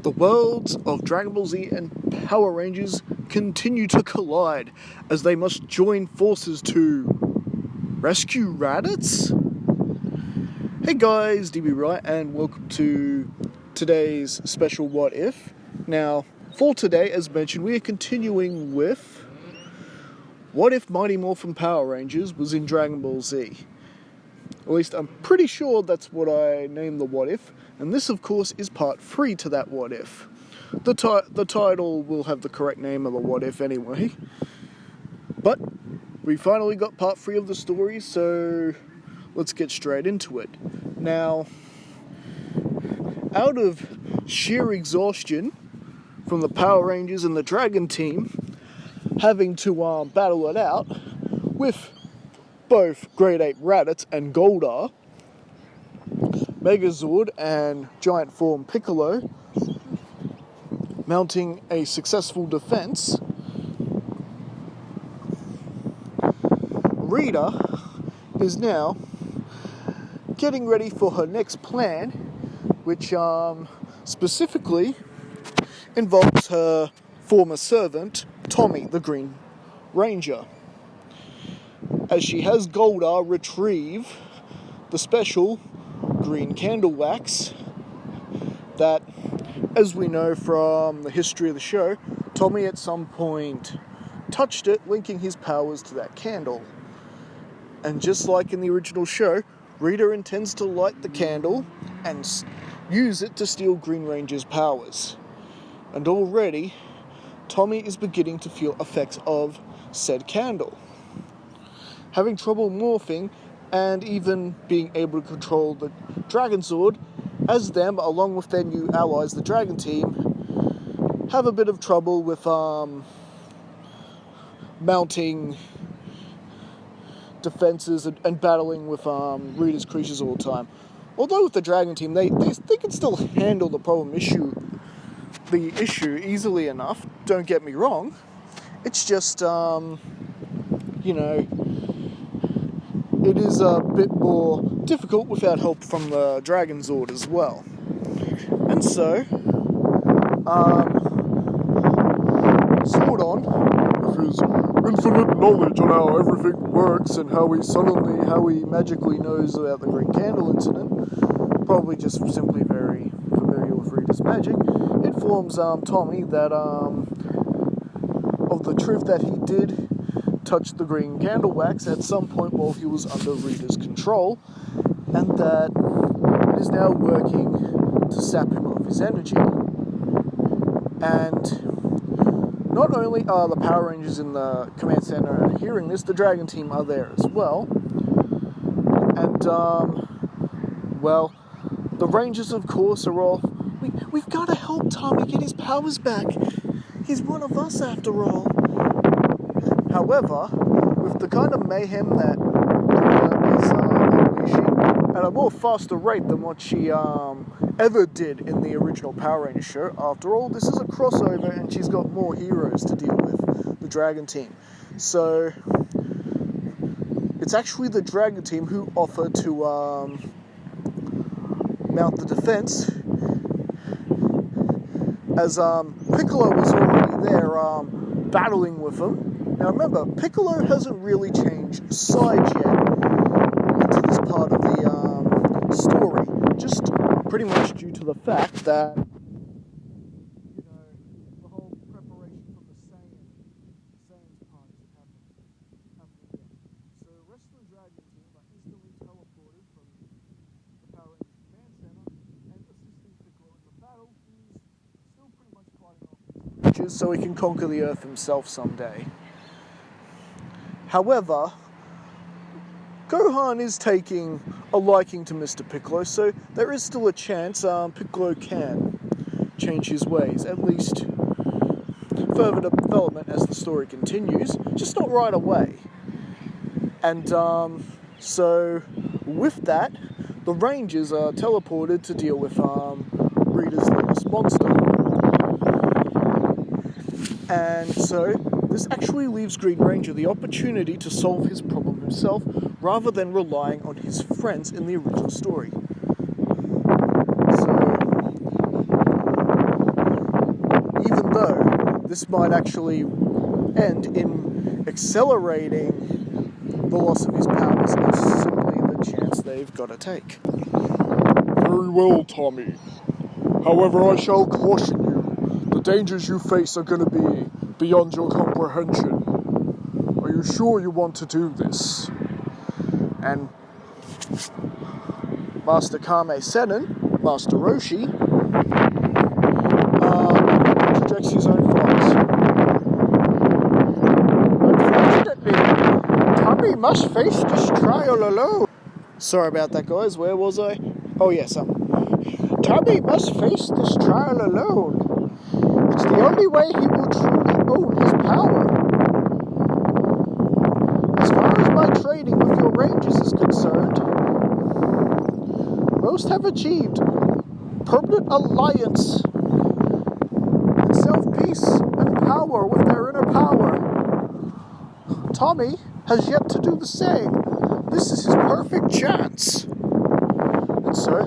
The worlds of Dragon Ball Z and Power Rangers continue to collide as they must join forces to rescue Raditz? Hey guys, DB Right, and welcome to today's special What If. Now, for today, as mentioned, we are continuing with what if Mighty Morphin Power Rangers was in Dragon Ball Z? At least I'm pretty sure that's what I named the What If, and this of course is part 3 to that What If. The title will have the correct name of the What If anyway. But we finally got part 3 of the story, so let's get straight into it. Now, out of sheer exhaustion from the Power Rangers and the Dragon team having to battle it out with both Grade 8 Raditz and Goldar, Megazord and Giant Form Piccolo mounting a successful defense, Rita is now getting ready for her next plan, which specifically involves her former servant, Tommy, the Green Ranger, as she has Goldar retrieve the special green candle wax that, as we know from the history of the show, Tommy at some point touched it, linking his powers to that candle. And just like in the original show, Rita intends to light the candle and use it to steal Green Ranger's powers. And already, Tommy is beginning to feel effects of said candle, having trouble morphing and even being able to control the Dragon Sword, as them, along with their new allies, the Dragon team, have a bit of trouble with mounting defenses and battling with Rita's creatures all the time. Although with the Dragon team, they can still handle the issue easily enough, don't get me wrong. It's just, it is a bit more difficult without help from the Dragon Zord as well. And so, Zordon, with his infinite knowledge on how everything works and how he magically knows about the Green Candle incident, probably just simply very familiar with Rita's magic, informs Tommy that of the truth that he did touch the green candle wax at some point while he was under Rita's control, and that it is now working to sap him of his energy. And not only are the Power Rangers in the command center hearing this, the Dragon team are there as well. And, the Rangers, of course, are all, we've got to help Tommy get his powers back. He's one of us, after all. However, with the kind of mayhem that Rita is unleashing at a more faster rate than what she ever did in the original Power Rangers show, after all, this is a crossover and she's got more heroes to deal with, the Dragon team. So, it's actually the Dragon team who offer to mount the defense, as Piccolo was already there battling with them. Now remember, Piccolo hasn't really changed sides yet into this part of the story, just pretty much due to the fact that, the whole preparation from the Saiyans part isn't happening yet. So the rest of the Dragon team are instantly teleported from the Power Rangers Command Center and assisting Piccolo in the battle, who's still pretty much fighting off his creatures so he can conquer the Earth himself someday. However, Gohan is taking a liking to Mr. Piccolo, so there is still a chance Piccolo can change his ways, at least further development as the story continues, just not right away. And so with that, the Rangers are teleported to deal with Rita's last monster. And so this actually leaves Green Ranger the opportunity to solve his problem himself, rather than relying on his friends in the original story. So, this might actually end in accelerating the loss of his powers. It's simply the chance they've got to take. Very well, Tommy. However, I shall caution you. The dangers you face are going to be beyond your comprehension. Are you sure you want to do this? And Master Kame Senin, Master Roshi, projects his own flies. Unfortunately, Tommy must face this trial alone. Sorry about that, guys. Where was I? Oh, yes. Tommy must face this trial alone. It's the only way he will truly own his power. As far as my trading with your rangers is concerned, most have achieved permanent alliance and self-peace and power with their inner power. Tommy has yet to do the same. This is his perfect chance. And so,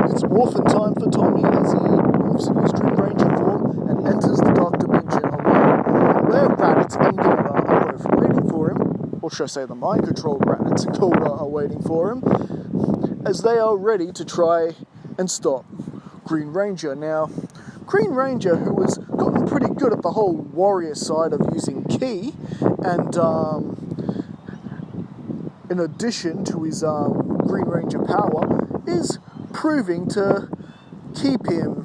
it's Morphin time for Tommy as he morphs in his Dream Ranger form and enters the Dark Dimension alone, where Raditz and Golda are both waiting for him, or should I say the mind-controlled Raditz and Golda are waiting for him, as they are ready to try and stop Green Ranger. Now, Green Ranger, who has gotten pretty good at the whole warrior side of using ki, and in addition to his Green Ranger power, is proving to keep him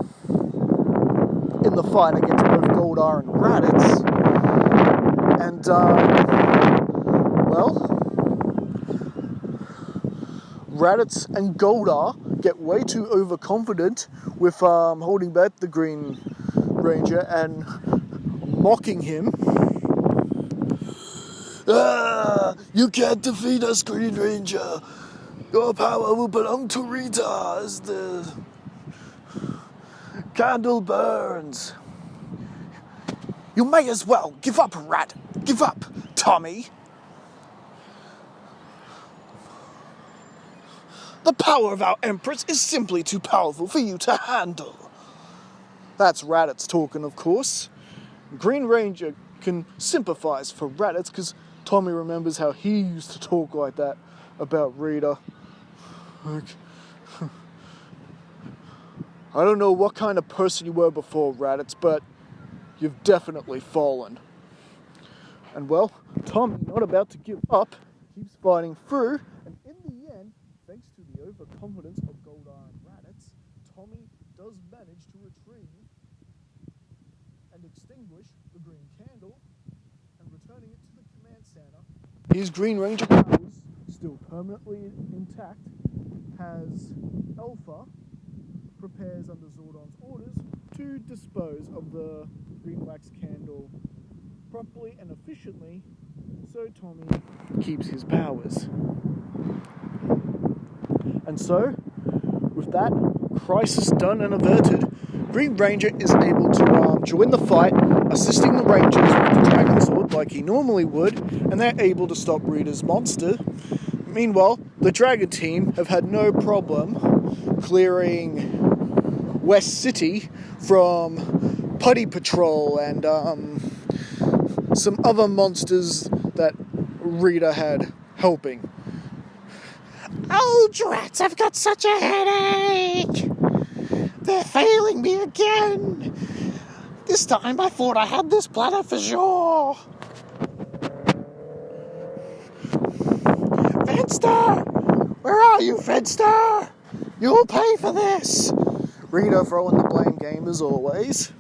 in the fight against both Goldar and Raditz. And, Raditz and Goldar get way too overconfident with holding back the Green Ranger and mocking him. You can't defeat us, Green Ranger. Your power will belong to Rita as the candle burns. You may as well give up, Give up, Tommy. The power of our Empress is simply too powerful for you to handle. That's Raditz talking, of course. Green Ranger can sympathize for Raditz because Tommy remembers how he used to talk like that about Rita. I don't know what kind of person you were before, Raditz, but you've definitely fallen. And well, Tommy's not about to give up, keeps fighting through, and in the end, thanks to the overconfidence of Goldar and Raditz, Tommy does manage to retrieve and extinguish the green candle, and returning it to the command center. His Green Ranger powers still permanently intact, has Alpha prepares under Zordon's orders to dispose of the green wax candle properly and efficiently, so Tommy keeps his powers. And so, with that crisis done and averted, Green Ranger is able to join the fight, assisting the Rangers with the Dragon Sword like he normally would, and they're able to stop Rita's monster. Meanwhile, the Dragon team have had no problem clearing West City from Putty Patrol and some other monsters that Rita had helping. Oh, drats, I've got such a headache! They're failing me again! This time I thought I had this planet for sure! Fenster! Where are you, Fenster? You'll pay for this! Rita throwing the blame game as always.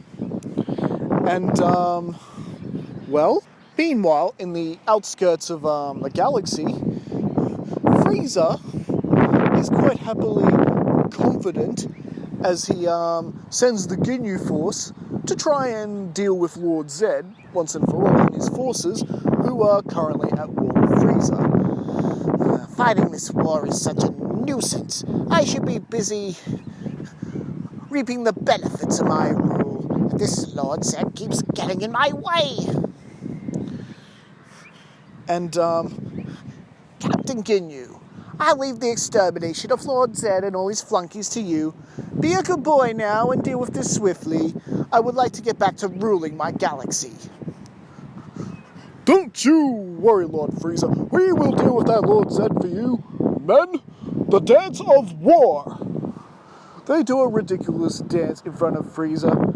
And, meanwhile, in the outskirts of the galaxy, Frieza is quite happily confident as he sends the Ginyu Force to try and deal with Lord Zedd once and for all and his forces, who are currently at war with Frieza. Fighting this war is such a nuisance. I should be busy reaping the benefits of my rule. This Lord Zedd keeps getting in my way. And, Captain Ginyu, I'll leave the extermination of Lord Zedd and all his flunkies to you. Be a good boy now and deal with this swiftly. I would like to get back to ruling my galaxy. Don't you worry, Lord Frieza. We will deal with that Lord Zedd for you. Men, the dance of war. They do a ridiculous dance in front of Frieza.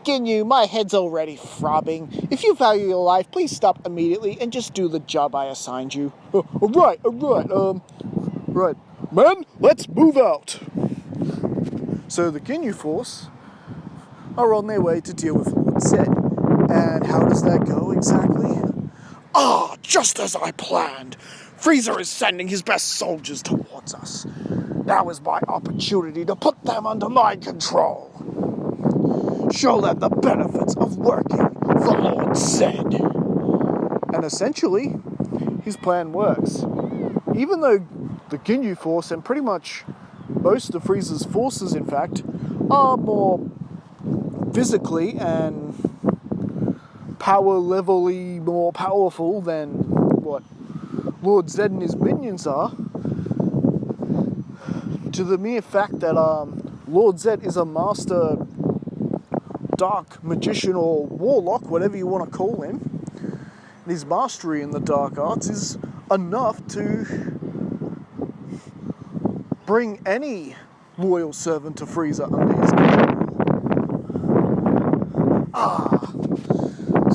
Ginyu, my head's already throbbing. If you value your life, please stop immediately and just do the job I assigned you. Right. Men, let's move out. So the Ginyu Force are on their way to deal with Lord Zedd. And how does that go exactly? Just as I planned. Frieza is sending his best soldiers towards us. Now is my opportunity to put them under my control. Show them the benefits of working for Lord Zedd. And essentially, his plan works. Even though the Ginyu Force, and pretty much most of Frieza's forces, in fact, are more physically and power levelly more powerful than what Lord Zedd and his minions are, to the mere fact that Lord Zedd is a master dark magician or warlock, whatever you want to call him, and his mastery in the dark arts is enough to bring any loyal servant to Frieza under his control.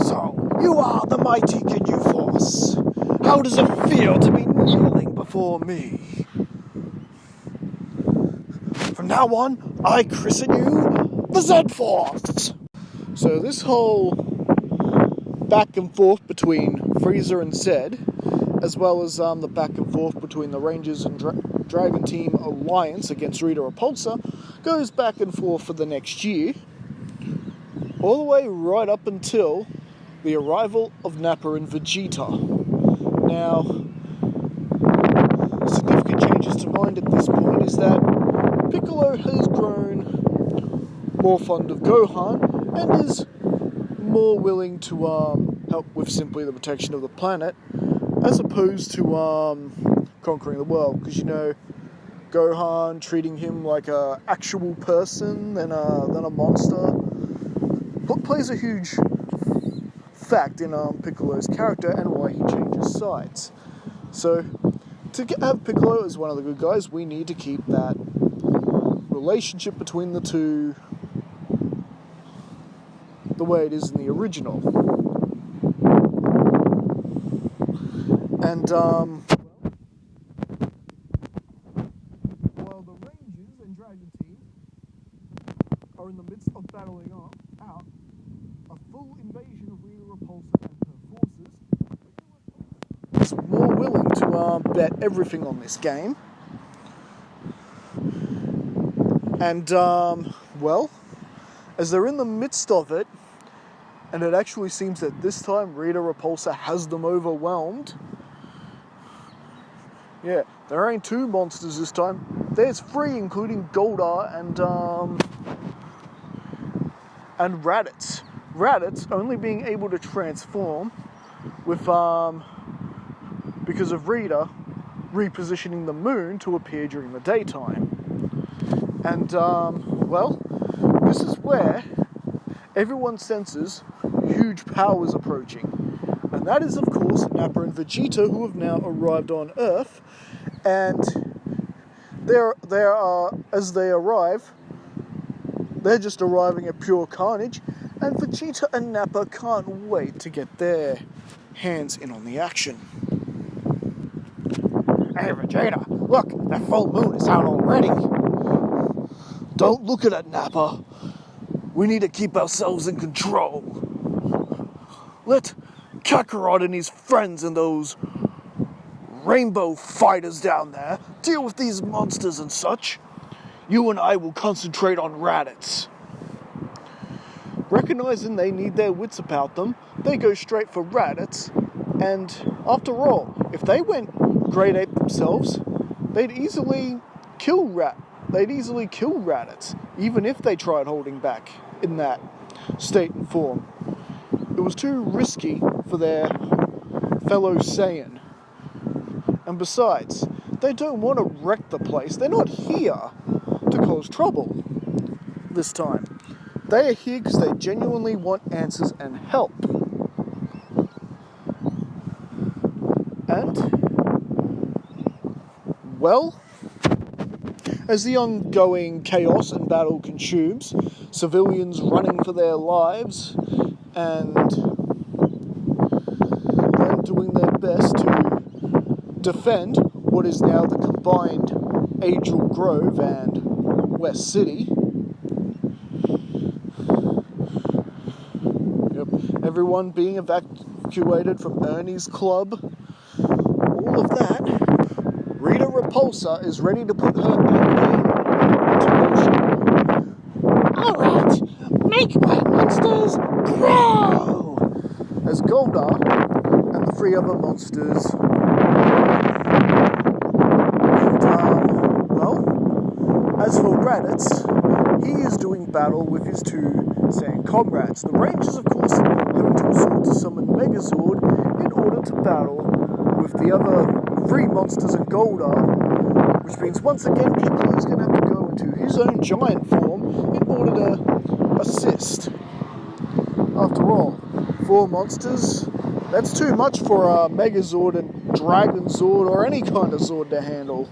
So, you are the mighty Ginyu Force. How does it feel to be kneeling before me? From now on, I christen you the Zedd Force. So this whole back and forth between Frieza and Zedd, as well as the back and forth between the Rangers and Dragon Team Alliance against Rita Repulsa, goes back and forth for the next year, all the way right up until the arrival of Nappa and Vegeta. Now, significant changes to mind at this point is that Piccolo has grown more fond of Gohan and is more willing to help with simply the protection of the planet, as opposed to conquering the world. Because, you know, Gohan treating him like a actual person than a monster plays a huge fact in Piccolo's character and why he changes sides. So, to have Piccolo as one of the good guys, we need to keep that relationship between the two the way it is in the original. And, while the Rangers and Dragon Team are in the midst of battling out a full invasion of Rita Repulsa and her forces, is more willing to bet everything on this game. And, well, as they're in the midst of it, and it actually seems that this time Rita Repulsa has them overwhelmed. Yeah, there ain't two monsters this time. There's three, including Goldar and Raditz. Raditz only being able to transform with because of Rita repositioning the moon to appear during the daytime. And well, this is where everyone senses huge powers approaching. And that is, of course, Nappa and Vegeta, who have now arrived on Earth. And as they arrive, they're just arriving at pure carnage. And Vegeta and Nappa can't wait to get their hands in on the action. Hey, Vegeta, look, that full moon is out already. Don't look at it, Nappa. We need to keep ourselves in control. Let Kakarot and his friends and those rainbow fighters down there deal with these monsters and such. You and I will concentrate on Raditz. Recognizing they need their wits about them, they go straight for Raditz. And after all, if they went Great Ape themselves, they'd easily kill Raditz, even if they tried holding back in that state and form. It was too risky for their fellow Saiyan, And besides, they don't want to wreck the place. They're not here to cause trouble this time. They are here because they genuinely want answers and help. And, well, as the ongoing chaos and battle consumes, civilians running for their lives and them doing their best to defend what is now the combined Angel Grove and West City. Everyone being evacuated from Ernie's club. All of that. Rita Repulsa is ready to put her endgame into motion. Alright, make my monsters grow! As Goldar and the three other monsters as for Raditz, he is doing battle with his two Saiyan comrades. The Rangers, of course, having to resort to summon Megazord in order to battle with the other three monsters in Goldar, which means once again Piccolo is going to have to go into his own giant form in order to assist. After all, 4 monsters, that's too much for a Megazord and Dragon Zord or any kind of Zord to handle.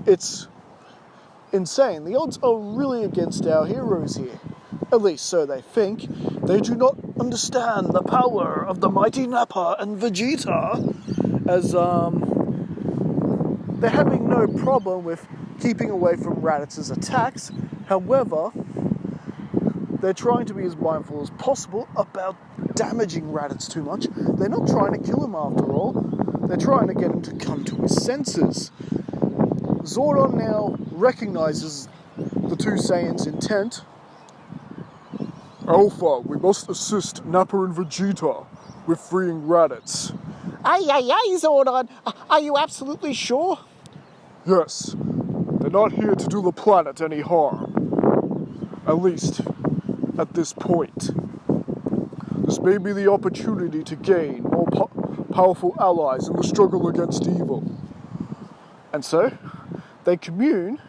It's insane. The odds are really against our heroes here. At least so they think. They do not understand the power of the mighty Nappa and Vegeta, as they're having no problem with keeping away from Raditz's attacks. However, they're trying to be as mindful as possible about damaging Raditz too much. They're not trying to kill him after all. They're trying to get him to come to his senses. Zordon now recognizes the two Saiyans' intent. Alpha, we must assist Nappa and Vegeta with freeing Raditz. Aye, Zordon. Are you absolutely sure? Yes, they're not here to do the planet any harm. At least, at this point. This may be the opportunity to gain more powerful allies in the struggle against evil. And so, they commune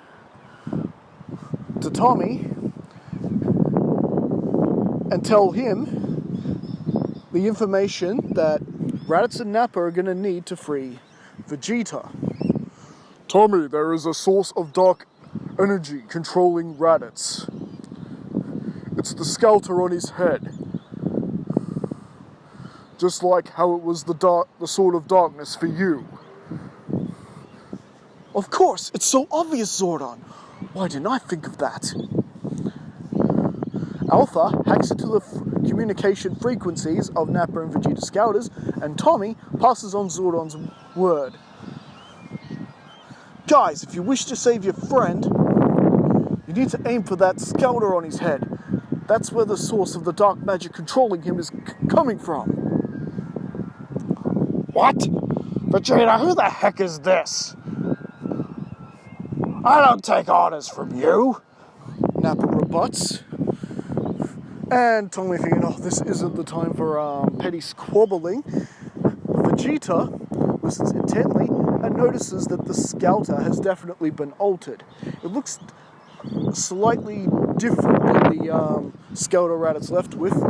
to Tommy and tell him the information that Raditz and Nappa are going to need to free Vegeta. Tommy, there is a source of dark energy controlling Raditz. It's the scalter on his head. Just like how it was the sword of darkness for you. Of course, it's so obvious, Zordon. Why didn't I think of that? Alpha hacks into the communication frequencies of Nappa and Vegeta Scouters, and Tommy passes on Zordon's word. Guys, if you wish to save your friend, you need to aim for that scouter on his head. That's where the source of the dark magic controlling him is coming from. What? Vegeta, who the heck is this? I don't take orders from you. Nappa rebuts. And Tommy thinking, oh, this isn't the time for petty squabbling. Vegeta listens intently and notices that the scouter has definitely been altered. It looks slightly different than the scouter Raditz left with.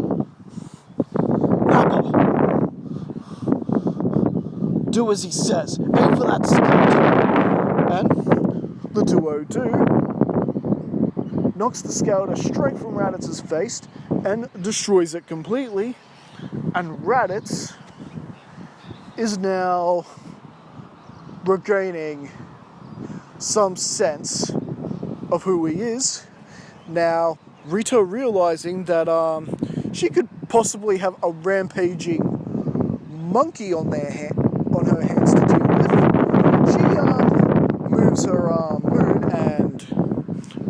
Nappa, do as he says. Aim for that scouter. And the duo do. Knocks the scouter straight from Raditz's face and destroys it completely. And Raditz is now regaining some sense of who he is. Now, Rita realizing that she could possibly have a rampaging monkey on her hands to deal with, she moves her moon and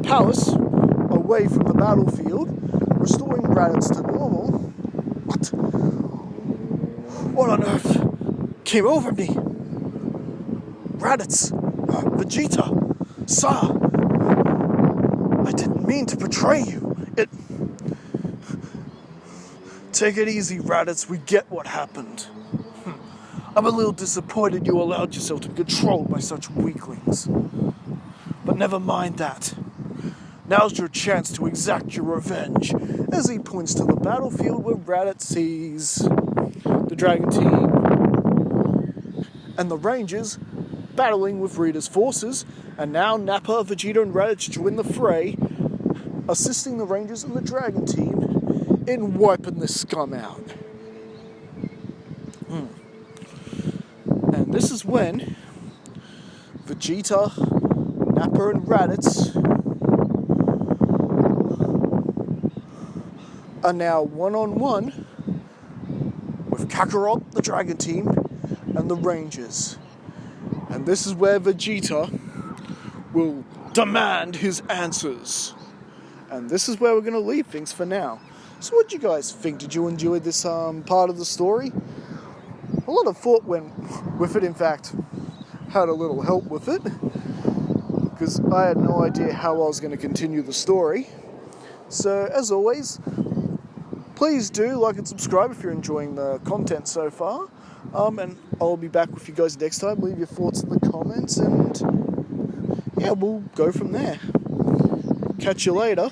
palace away from the battlefield, restoring Raditz to normal. What on earth came over me? Raditz, Vegeta, sir, I didn't mean to betray you. Take it easy, Raditz, we get what happened. I'm a little disappointed you allowed yourself to be controlled by such weaklings. But never mind that. Now's your chance to exact your revenge, as he points to the battlefield where Raditz sees the Dragon Team and the Rangers battling with Rita's forces, and now Nappa, Vegeta and Raditz join the fray, assisting the Rangers and the Dragon Team in wiping the scum out. And this is when Vegeta, Nappa and Raditz are now one-on-one with Kakarot, the Dragon Team, and the Rangers. And this is where Vegeta will demand his answers. And this is where we're going to leave things for now. So what do you guys think? Did you enjoy this part of the story? A lot of thought went with it. In fact, had a little help with it, because I had no idea how I was going to continue the story. So, as always, please do like and subscribe if you're enjoying the content so far. And I'll be back with you guys next time. Leave your thoughts in the comments, and yeah, we'll go from there. Catch you later.